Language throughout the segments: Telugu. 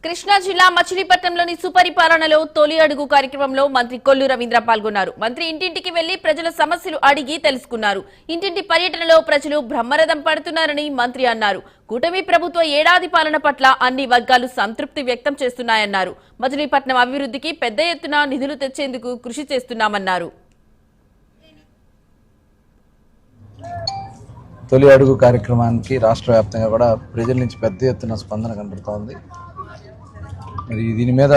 కృష్ణా జిల్లా మచిలీపట్నంలోని సుపరిపాలనలో తొలి అడుగు కార్యక్రమంలో మంత్రి కొల్లు రవీంద్ర పాల్గొన్నారు. మంత్రి ఇంటింటికి వెళ్లి ప్రజల సమస్యలు అడిగి తెలుసుకున్నారు. ఇంటింటి పర్యటనలో ప్రజలు బ్రహ్మరథం పడుతున్నారని మంత్రి అన్నారు. కూటమి ప్రభుత్వ ఏడాది పాలన పట్ల అన్ని వర్గాలు సంతృప్తి వ్యక్తం చేస్తున్నాయన్నారు. మచిలీపట్నం అభివృద్ధికి పెద్ద ఎత్తున నిధులు తెచ్చేందుకు కృషి చేస్తున్నామన్నారు. తొలి అడుగు కార్యక్రమానికి రాష్ట్ర వ్యాప్తంగా కూడా ప్రజల నుంచి పెద్ద ఎత్తున స్పందన కనబడుతోంది. మరి దీని మీద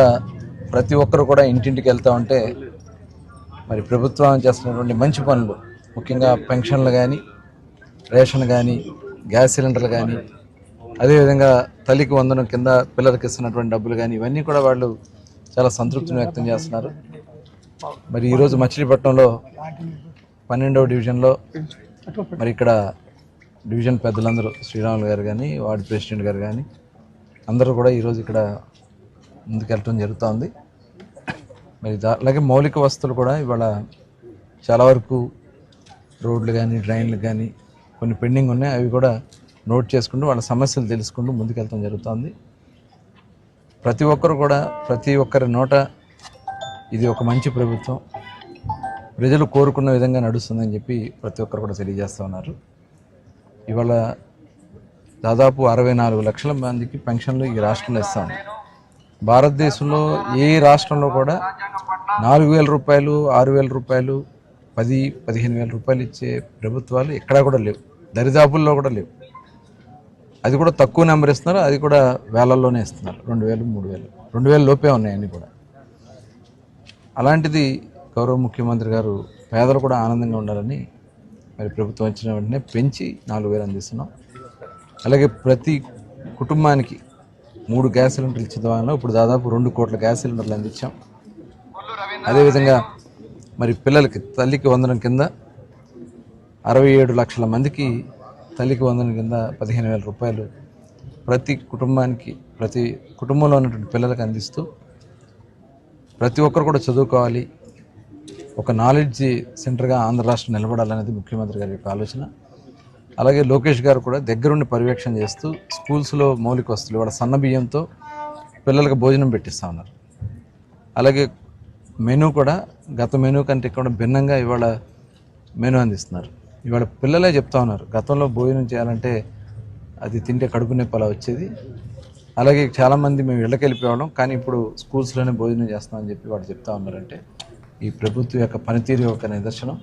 ప్రతి ఒక్కరు కూడా ఇంటింటికి వెళ్తూ ఉంటే మరి ప్రభుత్వం చేస్తున్నటువంటి మంచి పనులు, ముఖ్యంగా పెన్షన్లు కానీ, రేషన్ కానీ, గ్యాస్ సిలిండర్లు కానీ, అదేవిధంగా తల్లికి వందనం కింద పిల్లలకి ఇస్తున్నటువంటి డబ్బులు కానీ, ఇవన్నీ కూడా వాళ్ళు చాలా సంతృప్తిని వ్యక్తం చేస్తున్నారు. మరి ఈరోజు మచిలీపట్నంలో 12వ డివిజన్లో మరి ఇక్కడ డివిజన్ పెద్దలందరూ శ్రీరాములు గారు కానీ, వార్డు ప్రెసిడెంట్ గారు కానీ అందరూ కూడా ఈరోజు ఇక్కడ ముందుకెళ్ళటం జరుగుతోంది. మరి అలాగే మౌలిక వస్తువులు కూడా ఇవాళ చాలా వరకు రోడ్లు కానీ, డ్రైన్లు కానీ కొన్ని పెండింగ్ ఉన్నాయి. అవి కూడా నోట్ చేసుకుంటూ వాళ్ళ సమస్యలు తెలుసుకుంటూ ముందుకెళ్ళటం జరుగుతోంది. ప్రతి ఒక్కరు కూడా ప్రతి ఒక్కరి నోట ఇది ఒక మంచి ప్రభుత్వం, ప్రజలు కోరుకున్న విధంగా నడుస్తుందని చెప్పి ప్రతి ఒక్కరు కూడా తెలియజేస్తూ ఉన్నారు. ఇవాళ దాదాపు 64 లక్షల మందికి పెన్షన్లు ఈ రాష్ట్రంలో ఇస్తాం. భారతదేశంలో ఏ రాష్ట్రంలో కూడా 4,000 రూపాయలు, 6,000 రూపాయలు, 10,000-15,000 రూపాయలు ఇచ్చే ప్రభుత్వాలు ఎక్కడా కూడా లేవు, దరిదాపుల్లో కూడా లేవు. అది కూడా తక్కువ నెంబర్ ఇస్తున్నారు, అది కూడా వేలల్లోనే ఇస్తున్నారు. 2,000, 3,000, 2,000 లోపే ఉన్నాయి అన్నీ కూడా. అలాంటిది గౌరవ ముఖ్యమంత్రి గారు పేదలు కూడా ఆనందంగా ఉండాలని మరి ప్రభుత్వం వచ్చిన వెంటనే పెంచి 4,000 అందిస్తున్నాం. అలాగే ప్రతి కుటుంబానికి 3 గ్యాస్ సిలిండర్లు ఇచ్చిన ద్వారా ఇప్పుడు దాదాపు 2 కోట్ల గ్యాస్ సిలిండర్లు అందించాం. అదేవిధంగా మరి పిల్లలకి తల్లికి వందనం కింద 67 లక్షల మందికి తల్లికి వందనం కింద 15,000 రూపాయలు ప్రతి కుటుంబానికి, ప్రతి కుటుంబంలో ఉన్నటువంటి పిల్లలకు అందిస్తూ ప్రతి ఒక్కరు కూడా చదువుకోవాలి, ఒక నాలెడ్జ్ సెంటర్గా ఆంధ్ర రాష్ట్రం నిలబడాలనేది ముఖ్యమంత్రి గారి యొక్క ఆలోచన. అలాగే లోకేష్ గారు కూడా దగ్గరుండి పర్యవేక్షణ చేస్తూ స్కూల్స్లో మౌలిక వస్తువులు ఇవాళ సన్న బియ్యంతో పిల్లలకు భోజనం పెట్టిస్తూ ఉన్నారు. అలాగే మెనూ కూడా గత మెనూ కంటే కూడా భిన్నంగా ఇవాళ మెనూ అందిస్తున్నారు. ఇవాళ పిల్లలే చెప్తా ఉన్నారు, గతంలో భోజనం చేయాలంటే అది తింటే కడుపు నొప్పి అలా వచ్చేది. అలాగే చాలామంది మేము ఇళ్ళకి వెళ్ళిపోవడం, కానీ ఇప్పుడు స్కూల్స్లోనే భోజనం చేస్తామని చెప్పి వాళ్ళు చెప్తా ఉన్నారంటే ఈ ప్రభుత్వం యొక్క పనితీరు యొక్క నిదర్శనం.